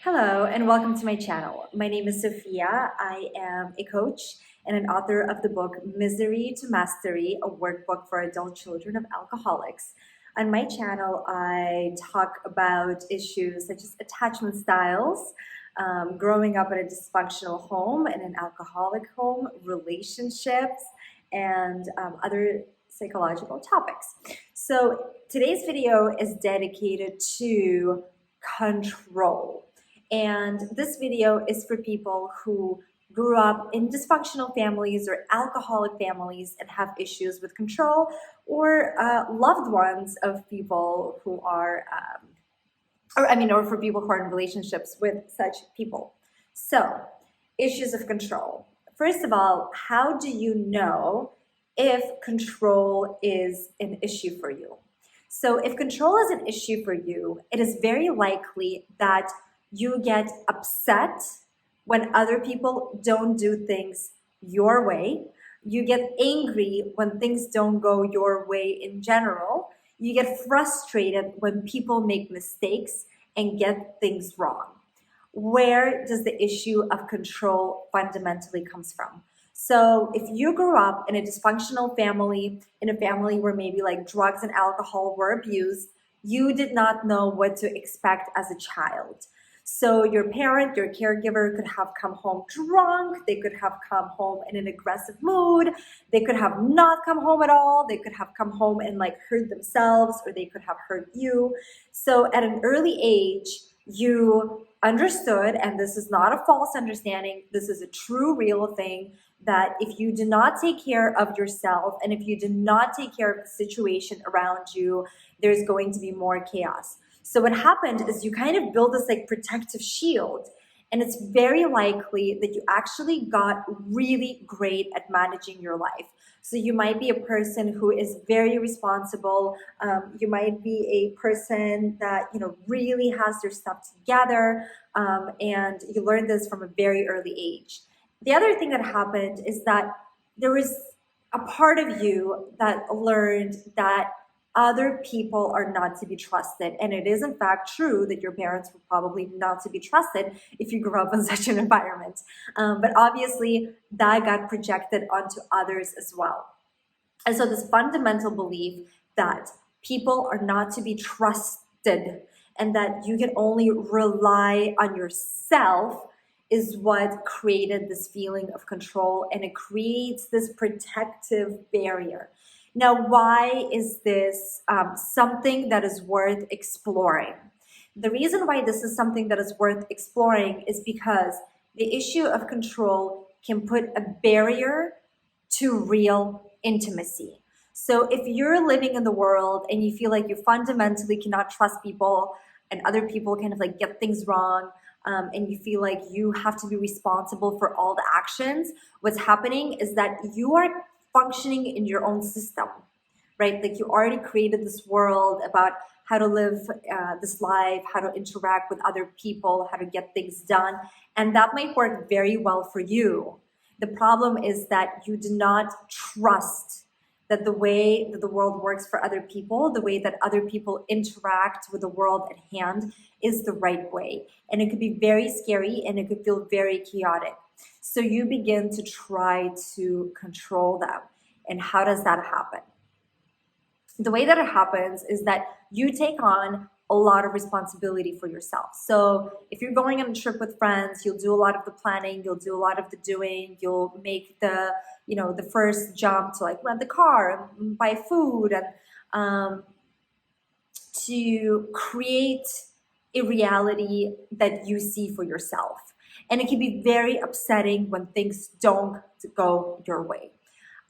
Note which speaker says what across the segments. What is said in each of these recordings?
Speaker 1: Hello and welcome to my channel. My name is Sophia. I am a coach and an author of the book Misery to Mastery, a workbook for adult children of alcoholics. On my channel, I talk about issues such as attachment styles, growing up in a dysfunctional home and an alcoholic home, relationships, and other psychological topics. So today's video is dedicated to control. And this video is for people who grew up in dysfunctional families or alcoholic families and have issues with control, or loved ones of people who are, or for people who are in relationships with such people. So, issues of control. First of all, how do you know if control is an issue for you? So if control is an issue for you, it is very likely that you get upset when other people don't do things your way. You get angry when things don't go your way in general. You get frustrated when people make mistakes and get things wrong. Where does the issue of control fundamentally comes from? So if you grew up in a dysfunctional family, in a family where maybe like drugs and alcohol were abused, you did not know what to expect as a child. So your parent, your caregiver could have come home drunk, they could have come home in an aggressive mood, they could have not come home at all, they could have come home and like hurt themselves, or they could have hurt you. So at an early age, you understood, and this is not a false understanding, this is a true real thing, that if you do not take care of yourself and if you do not take care of the situation around you, there's going to be more chaos. So what happened is you kind of build this like protective shield, and it's very likely that you actually got really great at managing your life. So you might be a person who is very responsible. You might be a person that really has their stuff together, and you learned this from a very early age. The other thing that happened is that there was a part of you that learned that other people are not to be trusted. And it is in fact true that your parents were probably not to be trusted if you grew up in such an environment. But obviously that got projected onto others as well. And so this fundamental belief that people are not to be trusted and that you can only rely on yourself is what created this feeling of control, and it creates this protective barrier. Now, why is this something that is worth exploring? The reason why this is something that is worth exploring is because the issue of control can put a barrier to real intimacy. So if you're living in the world and you feel like you fundamentally cannot trust people and other people kind of like get things wrong, and you feel like you have to be responsible for all the actions, what's happening is that you are functioning in your own system, right? Like you already created this world about how to live this life, how to interact with other people, how to get things done. And that might work very well for you. The problem is that you do not trust that the way that the world works for other people, the way that other people interact with the world at hand is the right way. And it could be very scary and it could feel very chaotic. So you begin to try to control them. And how does that happen? The way that it happens is that you take on a lot of responsibility for yourself. So if you're going on a trip with friends, you'll do a lot of the planning, you'll do a lot of the doing, you'll make the first jump to like rent the car and buy food, and to create a reality that you see for yourself. And it can be very upsetting when things don't go your way.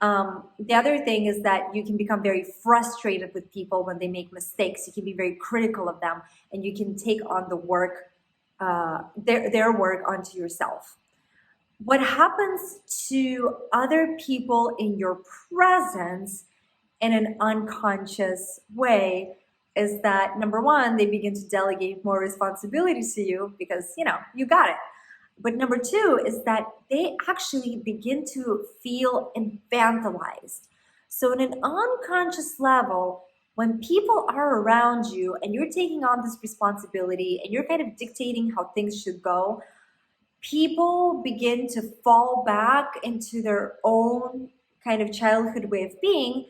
Speaker 1: The other thing is that you can become very frustrated with people when they make mistakes. You can be very critical of them, and you can take on the work, their work onto yourself. What happens to other people in your presence in an unconscious way is that, number one, they begin to delegate more responsibilities to you because, you got it. But number two is that they actually begin to feel infantilized. So in an unconscious level, when people are around you and you're taking on this responsibility and you're kind of dictating how things should go, people begin to fall back into their own kind of childhood way of being.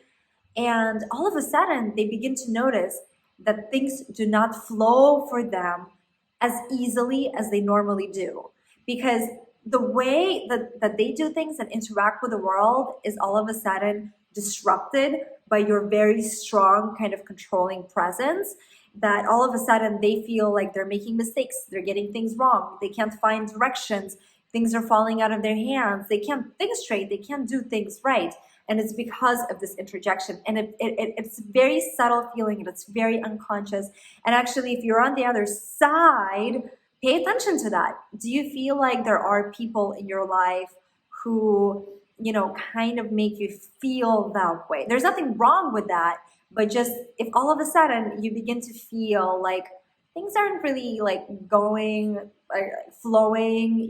Speaker 1: And all of a sudden, they begin to notice that things do not flow for them as easily as they normally do. Because the way that they do things and interact with the world is all of a sudden disrupted by your very strong kind of controlling presence, that all of a sudden they feel like they're making mistakes, they're getting things wrong, they can't find directions, things are falling out of their hands, they can't think straight, they can't do things right. And it's because of this interjection. And it's a very subtle feeling, and it's very unconscious. And actually, if you're on the other side, pay attention to that. Do you feel like there are people in your life who, kind of make you feel that way? There's nothing wrong with that, but just if all of a sudden you begin to feel like things aren't really like going, flowing,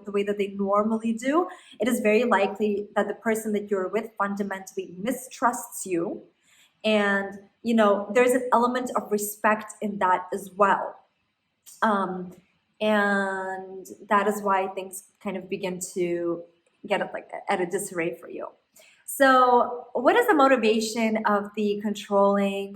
Speaker 1: the way that they normally do, it is very likely that the person that you're with fundamentally mistrusts you. And, there's an element of respect in that as well. And that is why things kind of begin to get at a disarray for you. So what is the motivation of the controlling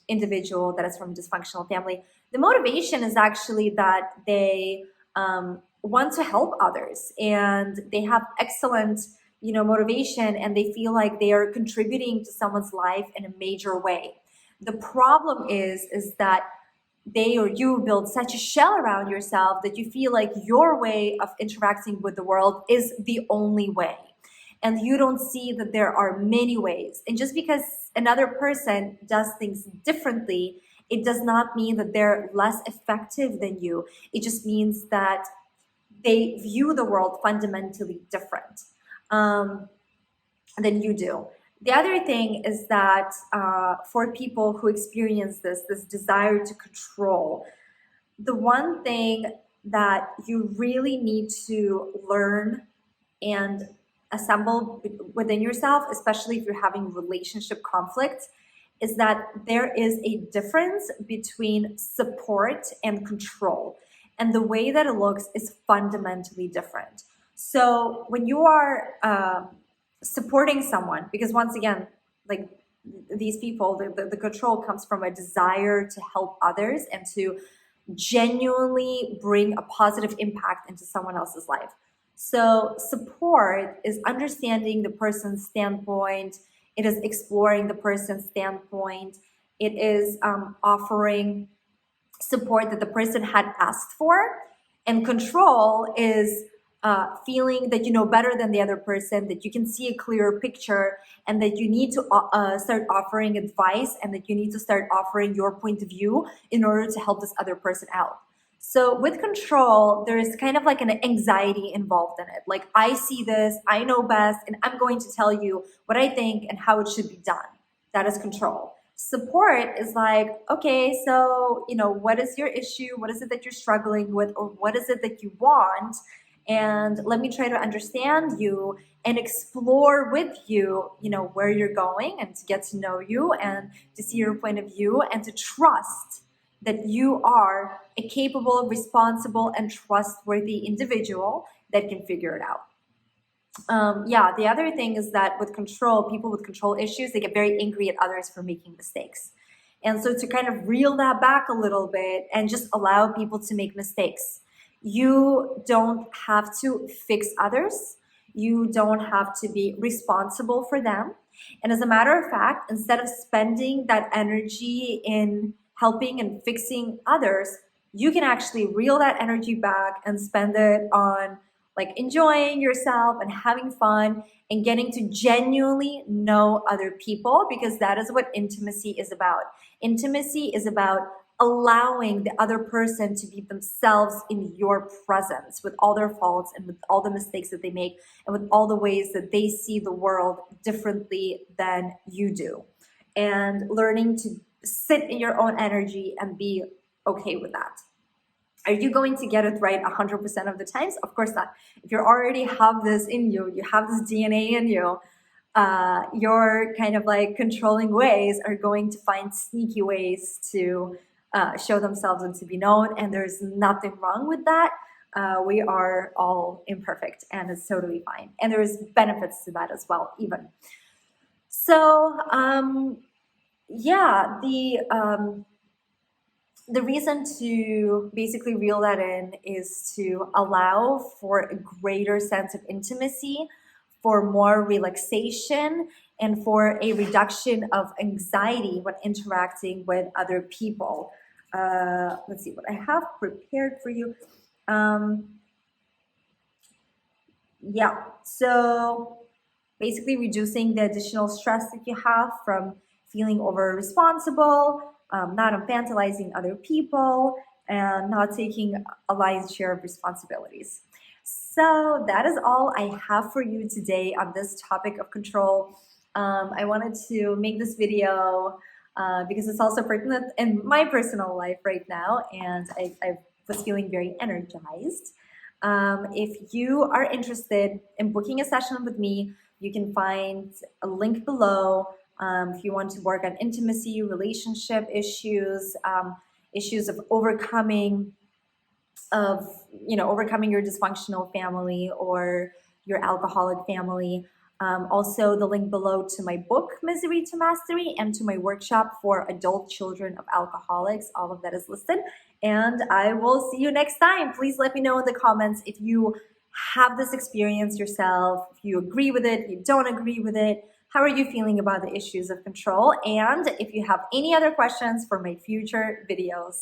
Speaker 1: individual that is from a dysfunctional family? The motivation is actually that they want to help others, and they have excellent, motivation, and they feel like they are contributing to someone's life in a major way. The problem is that they or you build such a shell around yourself that you feel like your way of interacting with the world is the only way. And you don't see that there are many ways. And just because another person does things differently, it does not mean that they're less effective than you. It just means that they view the world fundamentally different than you do. The other thing is that for people who experience this desire to control, the one thing that you really need to learn and assemble within yourself, especially if you're having relationship conflicts, is that there is a difference between support and control. And the way that it looks is fundamentally different. So when you are supporting someone, because once again, like these people, the control comes from a desire to help others and to genuinely bring a positive impact into someone else's life. So support is understanding the person's standpoint. It is exploring the person's standpoint. It is offering support that the person had asked for. And control is feeling that you know better than the other person, that you can see a clearer picture, and that you need to start offering advice, and that you need to start offering your point of view in order to help this other person out. So with control, there is kind of like an anxiety involved in it. Like, I see this, I know best, and I'm going to tell you what I think and how it should be done. That is control. Support is like, okay, so, what is your issue? What is it that you're struggling with? Or what is it that you want? And let me try to understand you and explore with you, where you're going, and to get to know you and to see your point of view and to trust that you are a capable, responsible, and trustworthy individual that can figure it out. The other thing is that with control, people with control issues, they get very angry at others for making mistakes. And so to kind of reel that back a little bit and just allow people to make mistakes. You don't have to fix others. You don't have to be responsible for them. And as a matter of fact, instead of spending that energy in helping and fixing others, you can actually reel that energy back and spend it on like enjoying yourself and having fun and getting to genuinely know other people, because that is what intimacy is about. Intimacy is about allowing the other person to be themselves in your presence, with all their faults and with all the mistakes that they make and with all the ways that they see the world differently than you do. And learning to sit in your own energy and be okay with that. Are you going to get it right 100% of the times? Of course not. If you already have this in you, you have this DNA in you, your kind of like controlling ways are going to find sneaky ways to show themselves and to be known. And there's nothing wrong with that. We are all imperfect and it's totally fine. And there's benefits to that as well, even. So, yeah, the reason to basically reel that in is to allow for a greater sense of intimacy, for more relaxation, and for a reduction of anxiety when interacting with other people. Let's see what I have prepared for you. Yeah, so basically reducing the additional stress that you have from feeling over responsible, not infantilizing other people, and not taking a lion's share of responsibilities. So that is all I have for you today on this topic of control. I wanted to make this video because it's also pertinent in my personal life right now, and I was feeling very energized. If you are interested in booking a session with me, you can find a link below. If you want to work on intimacy, relationship issues, issues of overcoming your dysfunctional family or your alcoholic family. Also, the link below to my book, Misery to Mastery, and to my workshop for adult children of alcoholics. All of that is listed. And I will see you next time. Please let me know in the comments if you have this experience yourself, if you agree with it, if you don't agree with it. How are you feeling about the issues of control? And if you have any other questions for my future videos.